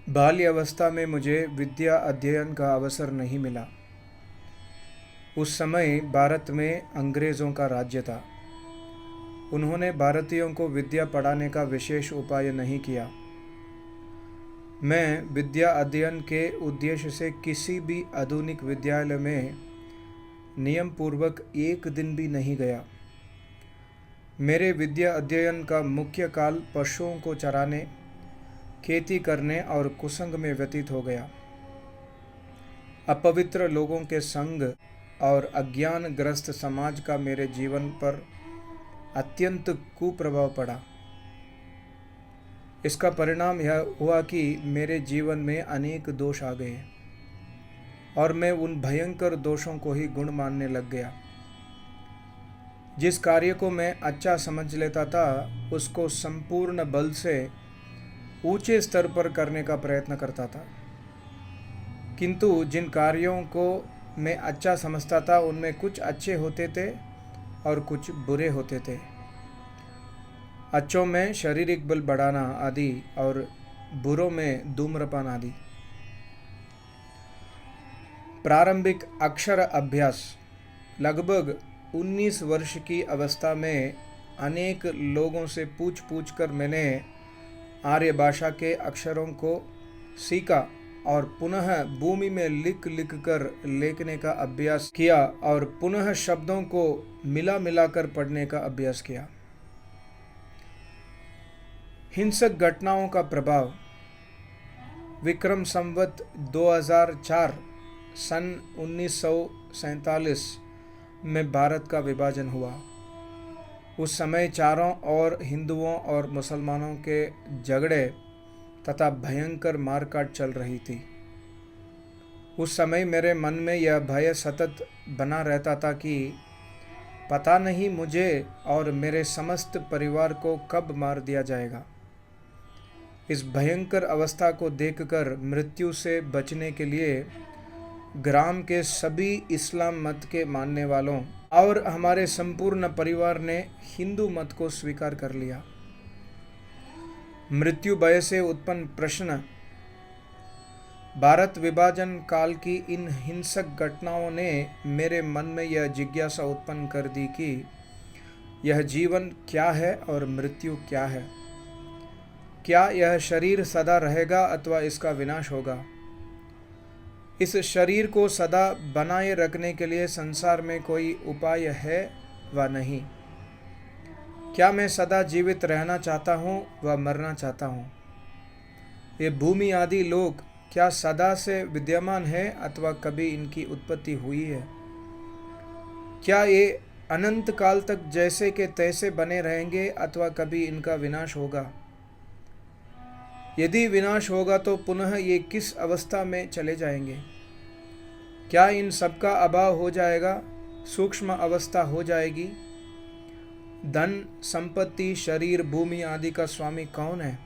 बाल्यावस्था में मुझे विद्या अध्ययन का अवसर नहीं मिला। उस समय भारत में अंग्रेज़ों का राज्य था। उन्होंने भारतीयों को विद्या पढ़ाने का विशेष उपाय नहीं किया। मैं विद्या अध्ययन के उद्देश्य से किसी भी आधुनिक विद्यालय में नियम पूर्वक एक दिन भी नहीं गया। मेरे विद्या अध्ययन का मुख्य काल पशुओं को चराने, खेती करने और कुसंग में व्यतीत हो गया। अपवित्र लोगों के संग और अज्ञानग्रस्त समाज का मेरे जीवन पर अत्यंत कुप्रभाव पड़ा। इसका परिणाम यह हुआ कि मेरे जीवन में अनेक दोष आ गए और मैं उन भयंकर दोषों को ही गुण मानने लग गया। जिस कार्य को मैं अच्छा समझ लेता था उसको संपूर्ण बल से ऊंचे स्तर पर करने का प्रयत्न करता था, किंतु जिन कार्यों को मैं अच्छा समझता था उनमें कुछ अच्छे होते थे और कुछ बुरे होते थे। अच्छों में शारीरिक बल बढ़ाना आदि और बुरों में धूम्रपान आदि। प्रारंभिक अक्षर अभ्यास। लगभग 19 वर्ष की अवस्था में अनेक लोगों से पूछ पूछ कर मैंने आर्य भाषा के अक्षरों को सीखा और पुनः भूमि में लिख लिख कर लिखने का अभ्यास किया और पुनः शब्दों को मिला मिला कर पढ़ने का अभ्यास किया। हिंसक घटनाओं का प्रभाव। विक्रम संवत 2004 सन 1947 में भारत का विभाजन हुआ। उस समय चारों ओर हिंदुओं और मुसलमानों के झगड़े तथा भयंकर मारकाट चल रही थी। उस समय मेरे मन में यह भय सतत बना रहता था कि पता नहीं मुझे और मेरे समस्त परिवार को कब मार दिया जाएगा। इस भयंकर अवस्था को देखकर मृत्यु से बचने के लिए ग्राम के सभी इस्लाम मत के मानने वालों और हमारे संपूर्ण परिवार ने हिंदू मत को स्वीकार कर लिया। मृत्यु भय से उत्पन्न प्रश्न। भारत विभाजन काल की इन हिंसक घटनाओं ने मेरे मन में यह जिज्ञासा उत्पन्न कर दी कि यह जीवन क्या है और मृत्यु क्या है। क्या यह शरीर सदा रहेगा अथवा इसका विनाश होगा। इस शरीर को सदा बनाए रखने के लिए संसार में कोई उपाय है व नहीं। क्या मैं सदा जीवित रहना चाहता हूँ व मरना चाहता हूँ। ये भूमि आदि लोग क्या सदा से विद्यमान है अथवा कभी इनकी उत्पत्ति हुई है। क्या ये अनंत काल तक जैसे के तैसे बने रहेंगे अथवा कभी इनका विनाश होगा। यदि विनाश होगा तो पुनः ये किस अवस्था में चले जाएंगे। क्या इन सब का अभाव हो जाएगा, सूक्ष्म अवस्था हो जाएगी। धन संपत्ति शरीर भूमि आदि का स्वामी कौन है,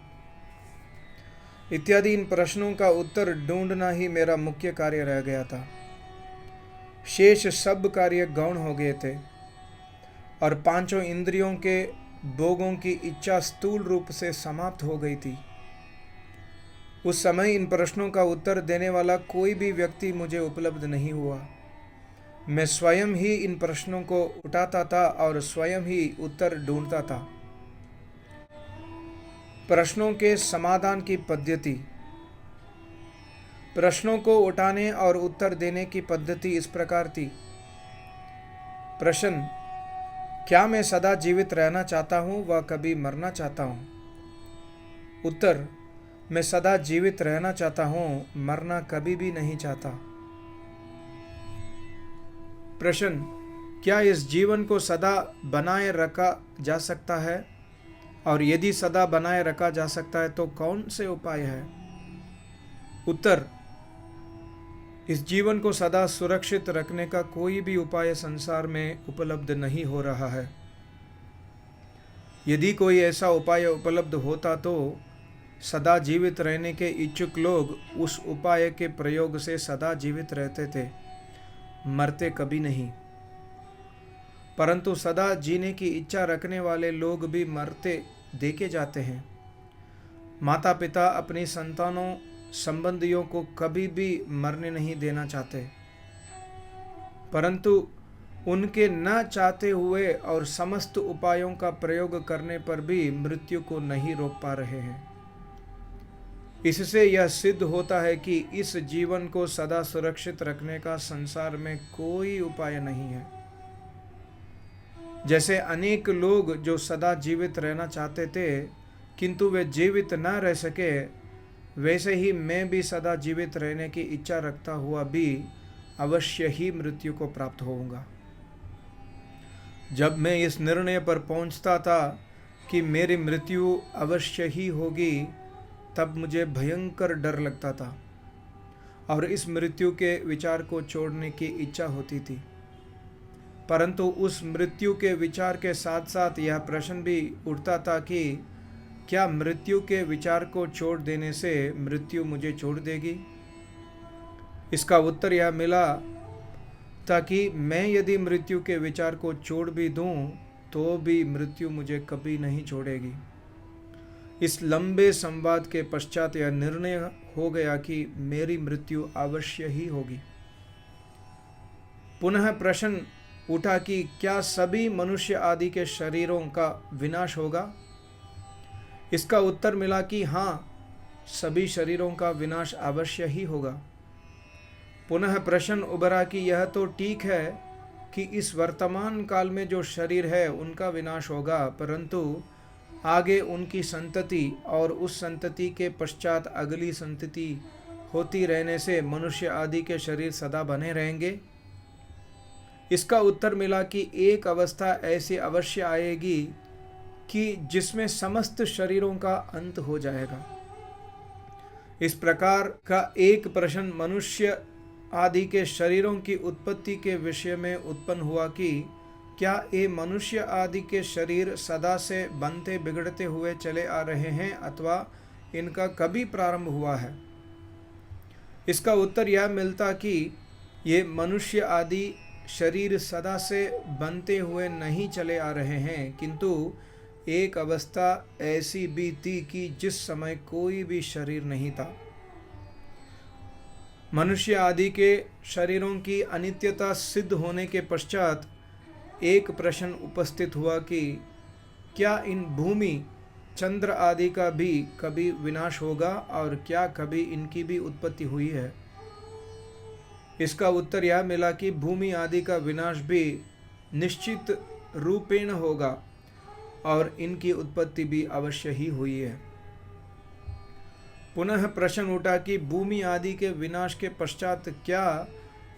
इत्यादि इन प्रश्नों का उत्तर ढूंढना ही मेरा मुख्य कार्य रह गया था। शेष सब कार्य गौण हो गए थे और पांचों इंद्रियों के भोगों की इच्छा स्थूल रूप से समाप्त हो गई थी। उस समय इन प्रश्नों का उत्तर देने वाला कोई भी व्यक्ति मुझे उपलब्ध नहीं हुआ। मैं स्वयं ही इन प्रश्नों को उठाता था और स्वयं ही उत्तर ढूंढता था। प्रश्नों के समाधान की पद्धति। प्रश्नों को उठाने और उत्तर देने की पद्धति इस प्रकार थी। प्रश्न। क्या मैं सदा जीवित रहना चाहता हूँ व कभी मरना चाहता हूँ। उत्तर। मैं सदा जीवित रहना चाहता हूँ, मरना कभी भी नहीं चाहता। प्रश्न। क्या इस जीवन को सदा बनाए रखा जा सकता है और यदि सदा बनाए रखा जा सकता है तो कौन से उपाय है। उत्तर। इस जीवन को सदा सुरक्षित रखने का कोई भी उपाय संसार में उपलब्ध नहीं हो रहा है। यदि कोई ऐसा उपाय उपलब्ध होता तो सदा जीवित रहने के इच्छुक लोग उस उपाय के प्रयोग से सदा जीवित रहते थे, मरते कभी नहीं। परंतु सदा जीने की इच्छा रखने वाले लोग भी मरते देखे जाते हैं। माता पिता अपनी संतानों संबंधियों को कभी भी मरने नहीं देना चाहते, परंतु उनके न चाहते हुए और समस्त उपायों का प्रयोग करने पर भी मृत्यु को नहीं रोक पा रहे हैं। इससे यह सिद्ध होता है कि इस जीवन को सदा सुरक्षित रखने का संसार में कोई उपाय नहीं है। जैसे अनेक लोग जो सदा जीवित रहना चाहते थे किंतु वे जीवित न रह सके, वैसे ही मैं भी सदा जीवित रहने की इच्छा रखता हुआ भी अवश्य ही मृत्यु को प्राप्त होऊंगा। जब मैं इस निर्णय पर पहुंचता था कि मेरी मृत्यु अवश्य ही होगी, तब मुझे भयंकर डर लगता था और इस मृत्यु के विचार को छोड़ने की इच्छा होती थी। परंतु उस मृत्यु के विचार के साथ साथ यह प्रश्न भी उठता था कि क्या मृत्यु के विचार को छोड़ देने से मृत्यु मुझे छोड़ देगी? इसका उत्तर यह मिला था कि मैं यदि मृत्यु के विचार को छोड़ भी दूं तो भी मृत्यु मुझे कभी नहीं छोड़ेगी। इस लंबे संवाद के पश्चात यह निर्णय हो गया कि मेरी मृत्यु अवश्य ही होगी। पुनः प्रश्न उठा कि क्या सभी मनुष्य आदि के शरीरों का विनाश होगा? इसका उत्तर मिला कि हाँ, सभी शरीरों का विनाश अवश्य ही होगा। पुनः प्रश्न उभरा कि यह तो ठीक है कि इस वर्तमान काल में जो शरीर है उनका विनाश होगा, परंतु आगे उनकी संतति और उस संतति के पश्चात अगली संतति होती रहने से मनुष्य आदि के शरीर सदा बने रहेंगे। इसका उत्तर मिला कि एक अवस्था ऐसी अवश्य आएगी कि जिसमें समस्त शरीरों का अंत हो जाएगा। इस प्रकार का एक प्रश्न मनुष्य आदि के शरीरों की उत्पत्ति के विषय में उत्पन्न हुआ कि क्या ये मनुष्य आदि के शरीर सदा से बनते बिगड़ते हुए चले आ रहे हैं अथवा इनका कभी प्रारंभ हुआ है? इसका उत्तर यह मिलता कि ये मनुष्य आदि शरीर सदा से बनते हुए नहीं चले आ रहे हैं, किंतु एक अवस्था ऐसी भी थी कि जिस समय कोई भी शरीर नहीं था। मनुष्य आदि के शरीरों की अनित्यता सिद्ध होने के पश्चात एक प्रश्न उपस्थित हुआ कि क्या इन भूमि चंद्र आदि का भी कभी विनाश होगा और क्या कभी इनकी भी उत्पत्ति हुई है? इसका उत्तर यह मिला कि भूमि आदि का विनाश भी निश्चित रूपेण होगा और इनकी उत्पत्ति भी अवश्य ही हुई है। पुनः प्रश्न उठा कि भूमि आदि के विनाश के पश्चात क्या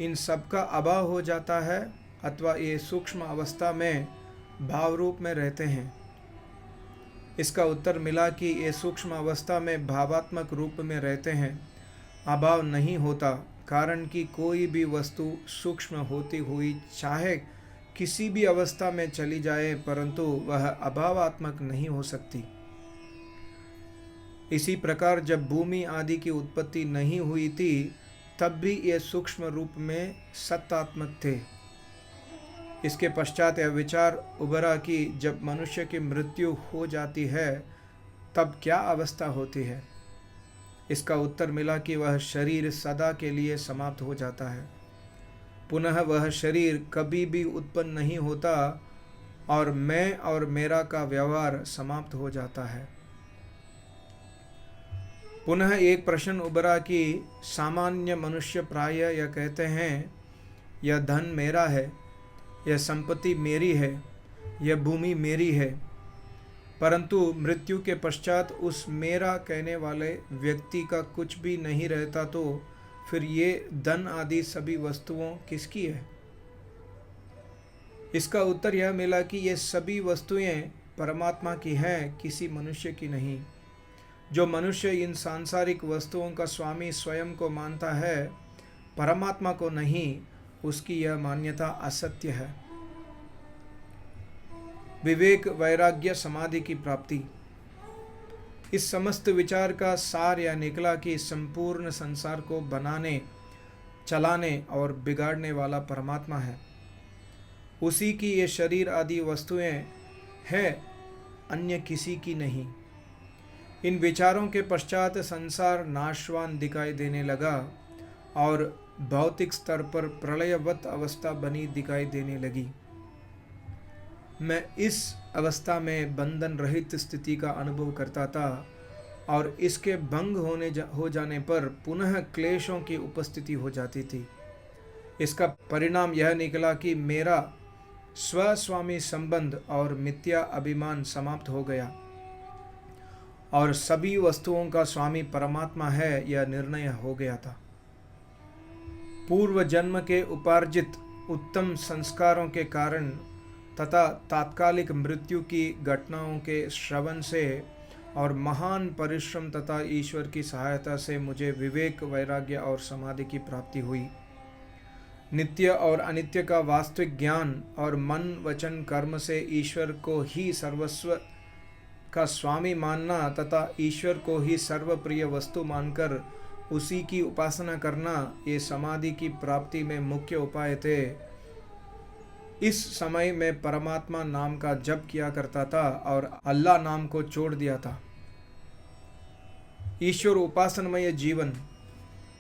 इन सब का अभाव हो जाता है अथवा ये सूक्ष्म अवस्था में भाव रूप में रहते हैं? इसका उत्तर मिला कि ये सूक्ष्म अवस्था में भावात्मक रूप में रहते हैं, अभाव नहीं होता, कारण कि कोई भी वस्तु सूक्ष्म होती हुई चाहे किसी भी अवस्था में चली जाए परंतु वह अभावात्मक नहीं हो सकती। इसी प्रकार जब भूमि आदि की उत्पत्ति नहीं हुई थी तब भी ये सूक्ष्म रूप में सत्तात्मक थे। इसके पश्चात यह विचार उभरा कि जब मनुष्य की मृत्यु हो जाती है तब क्या अवस्था होती है? इसका उत्तर मिला कि वह शरीर सदा के लिए समाप्त हो जाता है। पुनः वह शरीर कभी भी उत्पन्न नहीं होता और मैं और मेरा का व्यवहार समाप्त हो जाता है। पुनः एक प्रश्न उभरा कि सामान्य मनुष्य प्रायः यह कहते हैं यह धन मेरा है, यह संपत्ति मेरी है, यह भूमि मेरी है, परंतु मृत्यु के पश्चात उस मेरा कहने वाले व्यक्ति का कुछ भी नहीं रहता, तो फिर ये धन आदि सभी वस्तुओं किसकी है? इसका उत्तर यह मिला कि ये सभी वस्तुएं परमात्मा की हैं, किसी मनुष्य की नहीं। जो मनुष्य इन सांसारिक वस्तुओं का स्वामी स्वयं को मानता है, परमात्मा को नहीं, उसकी यह मान्यता असत्य है। विवेक, वैराग्य, समाधि की प्राप्ति। इस समस्त विचार का सार यह निकला कि संपूर्ण संसार को बनाने, चलाने और बिगाड़ने वाला परमात्मा है। उसी की ये शरीर आदि वस्तुएं हैं, अन्य किसी की नहीं। इन विचारों के पश्चात संसार नाशवान दिखाई देने लगा और भौतिक स्तर पर प्रलयवत अवस्था बनी दिखाई देने लगी। मैं इस अवस्था में बंधन रहित स्थिति का अनुभव करता था और इसके भंग हो जाने पर पुनः क्लेशों की उपस्थिति हो जाती थी। इसका परिणाम यह निकला कि मेरा स्वस्वामी संबंध और मिथ्या अभिमान समाप्त हो गया और सभी वस्तुओं का स्वामी परमात्मा है यह निर्णय हो गया था। पूर्व जन्म के उपार्जित उत्तम संस्कारों के कारण तथा तात्कालिक मृत्यु की घटनाओं के श्रवण से और महान परिश्रम तथा ईश्वर की सहायता से मुझे विवेक, वैराग्य और समाधि की प्राप्ति हुई। नित्य और अनित्य का वास्तविक ज्ञान और मन, वचन, कर्म से ईश्वर को ही सर्वस्व का स्वामी मानना तथा ईश्वर को ही सर्वप्रिय वस्तु मानकर उसी की उपासना करना, ये समाधि की प्राप्ति में मुख्य उपाय थे। इस समय मैं परमात्मा नाम का जप किया करता था और अल्लाह नाम को छोड़ दिया था। ईश्वर उपासनमय जीवन,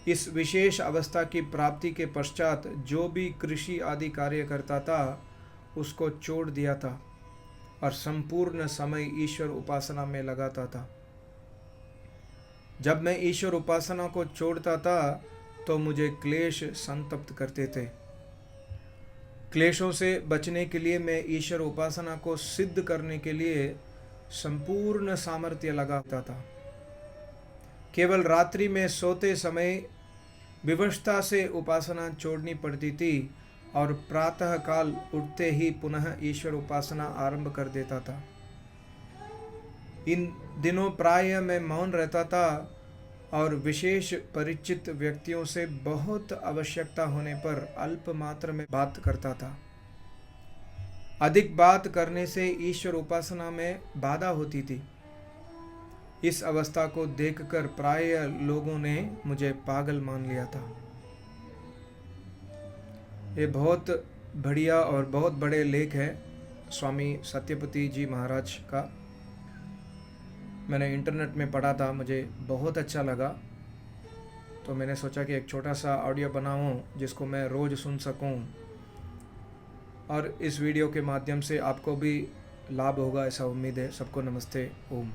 इस विशेष अवस्था की प्राप्ति के पश्चात जो भी कृषि आदि कार्य करता था उसको छोड़ दिया था और संपूर्ण समय ईश्वर उपासना में लगाता था। जब मैं ईश्वर उपासना को छोड़ता था तो मुझे क्लेश संतप्त करते थे। क्लेशों से बचने के लिए मैं ईश्वर उपासना को सिद्ध करने के लिए संपूर्ण सामर्थ्य लगाता था। केवल रात्रि में सोते समय विवशता से उपासना छोड़नी पड़ती थी और प्रातः काल उठते ही पुनः ईश्वर उपासना आरंभ कर देता था। इन दिनों प्रायः मैं मौन रहता था और विशेष परिचित व्यक्तियों से बहुत आवश्यकता होने पर अल्प मात्र में बात करता था। अधिक बात करने से ईश्वर उपासना में बाधा होती थी। इस अवस्था को देखकर प्रायः लोगों ने मुझे पागल मान लिया था। ये बहुत बढ़िया और बहुत बड़े लेख है स्वामी सत्यपति जी महाराज का। मैंने इंटरनेट में पढ़ा था, मुझे बहुत अच्छा लगा, तो मैंने सोचा कि एक छोटा सा ऑडियो बनाऊं जिसको मैं रोज़ सुन सकूं और इस वीडियो के माध्यम से आपको भी लाभ होगा, ऐसा उम्मीद है। सबको नमस्ते, ओम।